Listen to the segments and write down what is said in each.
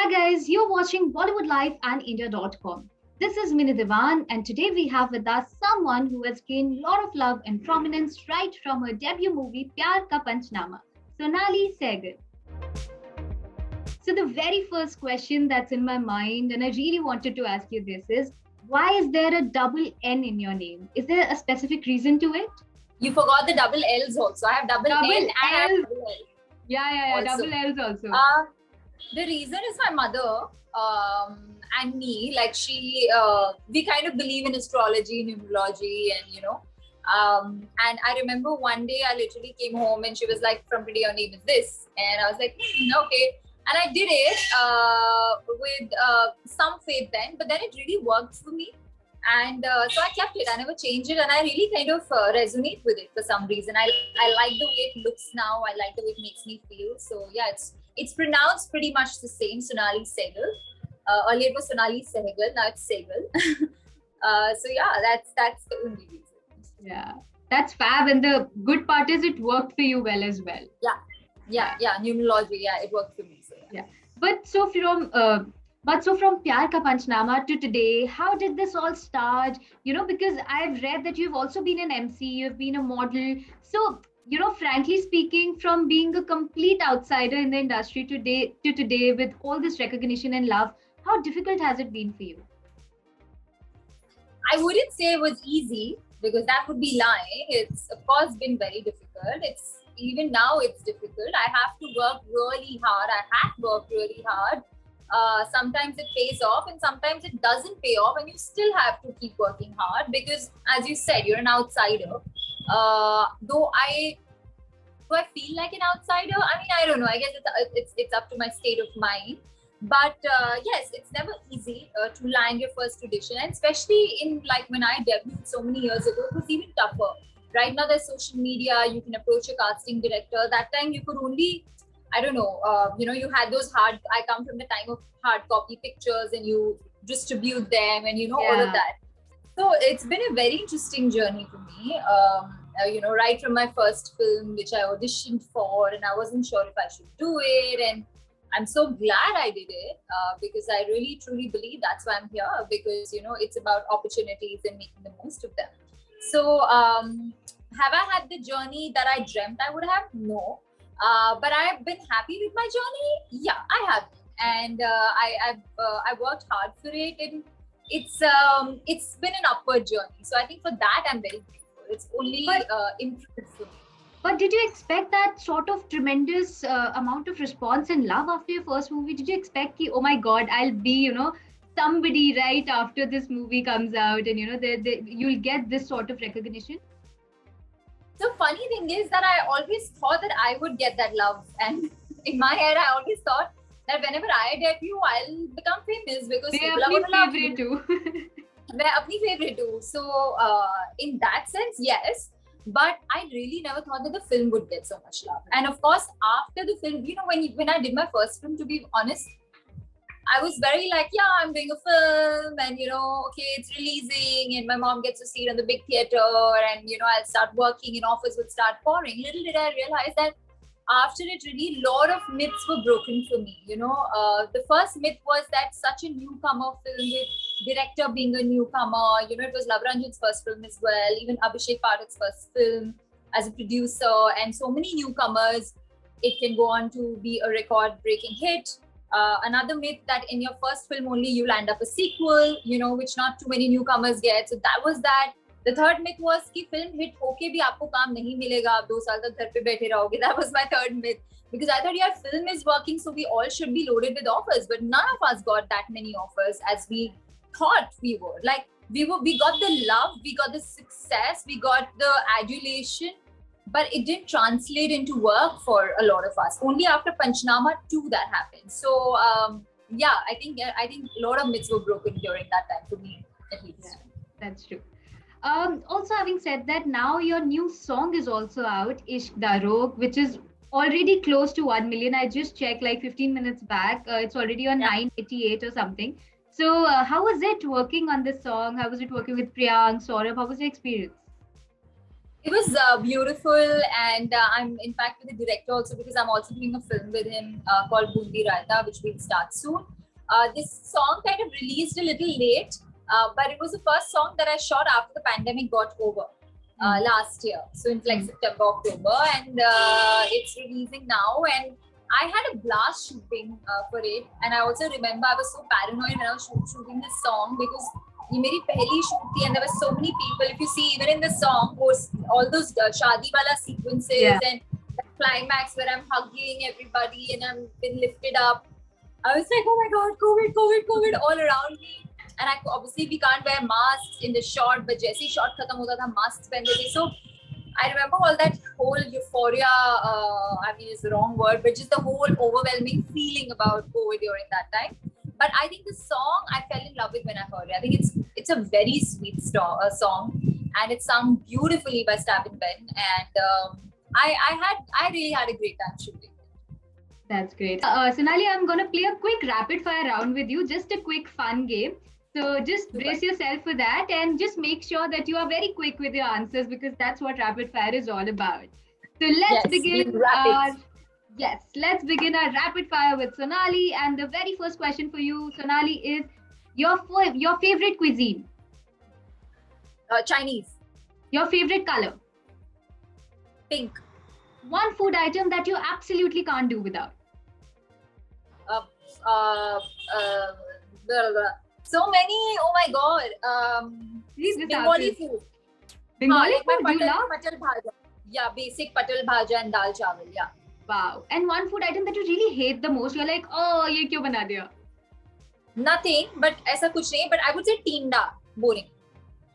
Hi guys, you're watching Bollywood Live and India.com. This is Mini Divan, and today we have with us someone who has gained a lot of love and prominence right from her debut movie Pyaar Ka Punchnama, Sonnalli Seygall. So the very first question that's in my mind, and I really wanted to ask you this is, why is there a double N in your name? Is there a specific reason to it? You forgot the double L's also. I have double N and I have double L. Yeah, also. double L's also. The reason is my mother and me. Like we kind of believe in astrology, numerology, and I remember one day I literally came home and she was like, "From today your name is this," and I was like, "Okay." And I did it with some faith then, but then it really worked for me. And so I kept it. I never changed it, and I really kind of resonate with it for some reason. I like the way it looks now. I like the way it makes me feel. So yeah, it's pronounced pretty much the same, Sonnalli Seygall. Earlier it was Sonnalli Seygall, now it's Seygall. So yeah, that's the only reason. Yeah, that's fab, and the good part is it worked for you well as well. Yeah. Numerology, yeah, it worked for me. So yeah. But so from Pyaar Ka Punchnama to today, how did this all start? Because I've read that you've also been an MC, you've been a model. So, frankly speaking, from being a complete outsider in the industry today with all this recognition and love, how difficult has it been for you? I wouldn't say it was easy because that would be lying. It's of course been very difficult. Even now it's difficult. I have to work really hard. I have worked really hard. Sometimes it pays off and sometimes it doesn't pay off, and you still have to keep working hard because, as you said, you're an outsider. Do I feel like an outsider? I mean, I don't know. I guess it's up to my state of mind. But yes, it's never easy to land your first audition, and especially in like when I debuted so many years ago, it was even tougher. Right now there's social media, you can approach a casting director. That time you could only, I don't know, you had those I come from the time of hard copy pictures and you distribute them and all of that. So it's been a very interesting journey for me. Right from my first film, which I auditioned for, and I wasn't sure if I should do it. And I'm so glad I did it because I really truly believe that's why I'm here, because, it's about opportunities and making the most of them. So have I had the journey that I dreamt I would have? No. But I've been happy with my journey. Yeah, I have. And I worked hard for it. And it's been an upward journey. So I think for that, I'm very grateful. It's only improved for me. But did you expect that sort of tremendous amount of response and love after your first movie? Did you expect, oh my God, I'll be, somebody right after this movie comes out and, you'll get this sort of recognition? The funny thing is that I always thought that I would get that love. And in my head, I always thought that whenever I debut, I'll become famous because people are going to love me. They're favorite too. So in that sense, yes. But I really never thought that the film would get so much love. And of course, after the film, when I did my first film, to be honest, I was very like, yeah, I'm doing a film and, okay, it's releasing and my mom gets to see it in the big theater and, I'll start working and offers will start pouring. Little did I realize that after it really, a lot of myths were broken for me. The first myth was that such a newcomer film with director being a newcomer, it was Love Ranjan's first film as well, even Abhishek Pathak's first film as a producer, and so many newcomers, it can go on to be a record-breaking hit. Another myth that in your first film only you'll end up a sequel, which not too many newcomers get. So that was that. The third myth was कि film hit होके भी आपको काम नहीं मिलेगा, आप 2 साल तक घर पे बैठे रहोगे. That was my third myth, because I thought, yeah, film is working, so we all should be loaded with offers, but none of us got that many offers as we thought we would. Like we got the love, we got the success, we got the adulation, but it didn't translate into work for a lot of us. Only after Punchnama 2 that happened. So yeah, I think a lot of myths were broken during that time for me, at least. Yeah, that's true. Also, having said that, now your new song is also out, Ishq Da Rog, which is already close to 1 million. I just checked like 15 minutes back. It's already on 988 or something. So how was it working on this song? How was it working with Priyank, Saurabh? How was the experience? It was beautiful, and I'm in fact with the director also, because I'm also doing a film with him called Bundi Raita, which will start soon. This song kind of released a little late, but it was the first song that I shot after the pandemic got over last year. So it's like September, October, and it's releasing now. And I had a blast shooting for it. And I also remember I was so paranoid when I was shooting this song, because ये मेरी पहली shoot थी, and there were so many people. If you see, even in the song, all those shadi wala sequences and the climax where I'm hugging everybody and I'm been lifted up. I was like, oh my God, COVID, COVID, COVID all around me. And obviously we can't wear masks in the shot, but जैसे ही shot खत्म होता था, masks पहनते थे. So I remember all that whole euphoria. I mean, it's the wrong word, but just the whole overwhelming feeling about COVID during that time. But I think the song I fell in love with when I heard it. I think it's a very sweet song, and it's sung beautifully by Stab and Ben. And I really had a great time shooting. That's great. Sonnalli, I'm gonna play a quick rapid fire round with you, just a quick fun game. So just brace yourself for that, and just make sure that you are very quick with your answers, because that's what rapid fire is all about. So let's begin. Let's begin our rapid fire with Sonnalli. And the very first question for you, Sonnalli, is your favorite cuisine? Chinese. Your favorite color? Pink. One food item that you absolutely can't do without? So many. Oh my God. Bengali food. Bengali food? Like you love? Patal bhaja. Yeah, basic patal bhaja and dal chawal. Yeah. Wow. And one food item that you really hate the most? You're like, oh, ye kyun bana diya? Nothing, but aisa kuch nahi. But I would say tinda. Boring.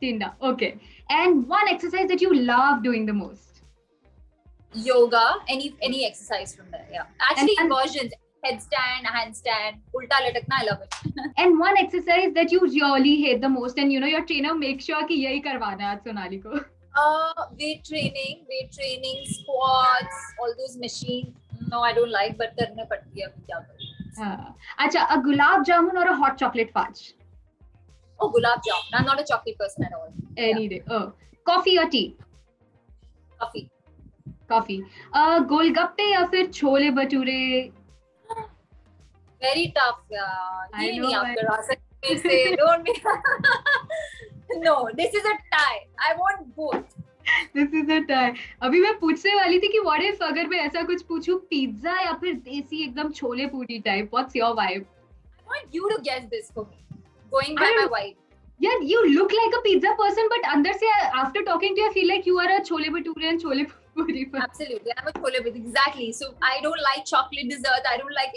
Tinda. Okay. And one exercise that you love doing the most? Yoga. Any exercise from there. Yeah. Actually, inversions. Headstand, handstand, ulta latakna, I love it. And one exercise that you really hate the most, and your trainer makes sure कि यही करवाना है Sonnalli को. Weight training, squats, all those machines. No, I don't like, but करने पड़ती है अभी क्या करूँ. अच्छा, a gulab jamun or a hot chocolate fudge? Oh, gulab jamun. I'm not a chocolate person at all. Any day. Oh, coffee or tea? Coffee. गोलगप्पे या फिर chole bhature? Very tough. I know. Don't be. No, this is a tie. I want both. This is a tie. अभी मैं पूछने वाली थी कि what if अगर मैं ऐसा कुछ पूछूं, पिज्जा या फिर देसी एकदम छोले पूरी type? What's your vibe? I want you to guess this for me. Going by my vibe. Yeah, you look like a pizza person, but अंदर से after talking to you, I feel like you are a chole bhature and chole पूरी. Absolutely, I'm a chole bhature. Exactly. So I don't like chocolate desserts. I don't like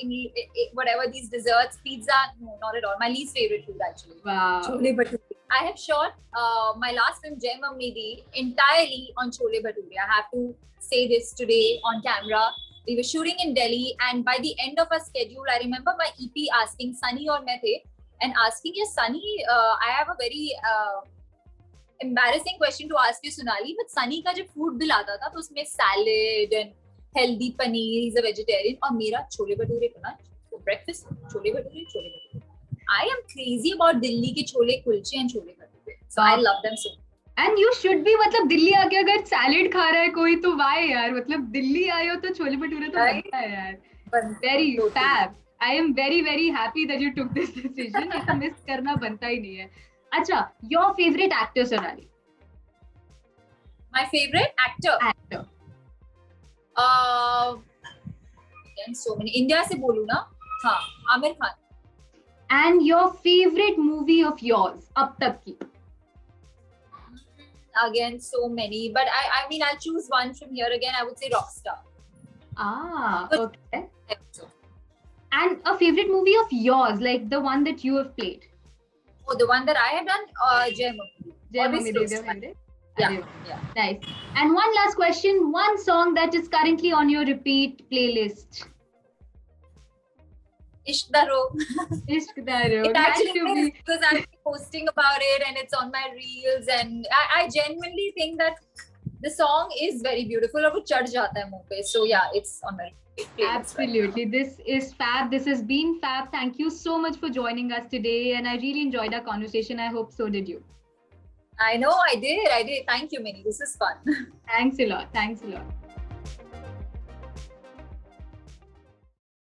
whatever these desserts. Pizza, no, not at all. My least favorite food actually. Wow. Chole bhature. I have shot my last film Jai Mamidi entirely on chole bhature. I have to say this today on camera. We were shooting in Delhi, and by the end of our schedule, I remember my EP asking Sunny or मैं थे, and asking, yes, Sunny, I have a very embarrassing question to ask you, Sonnalli, but Sunny का जब food bill आता था तो उसमें salad and healthy paneer, he's a vegetarian, और मेरा छोले भटूरे का ना breakfast chole bhature. I am crazy about Delhi के chole kulche and chole bhature, so I love them so. And you should be, मतलब दिल्ली आके अगर salad खा रहा है कोई तो why यार, मतलब दिल्ली आए हो तो छोले भटूरे तो बनता है यार. Very fab. I am very very happy that you took this decision. ऐसा miss करना बनता ही नहीं है. अच्छा, your favorite actor, Sonnalli? My favorite actor? Again, so many. India से बोलूँ ना? हाँ, Aamir Khan. And your favorite movie of yours, अब तक की? Again, so many. But I mean, I'll choose one from here again. I would say Rockstar. Ah, okay. And a favorite movie of yours, like the one that you have played? Oh, the one that I have done, Jai Mamidi. Yeah. Nice. And one last question, one song that is currently on your repeat playlist? Ishq Da Rog. Ishq Da Rog. It actually is, because I'm posting about it and it's on my reels, and I genuinely think that the song is very beautiful. और वो चढ़ जाता है मुंह पे. So yeah, it's on my playlist. Absolutely. Right, this is fab. This has been fab. Thank you so much for joining us today, and I really enjoyed our conversation. I hope so did you. I know, I did. Thank you, Minnie. This is fun. Thanks a lot. Thanks a lot.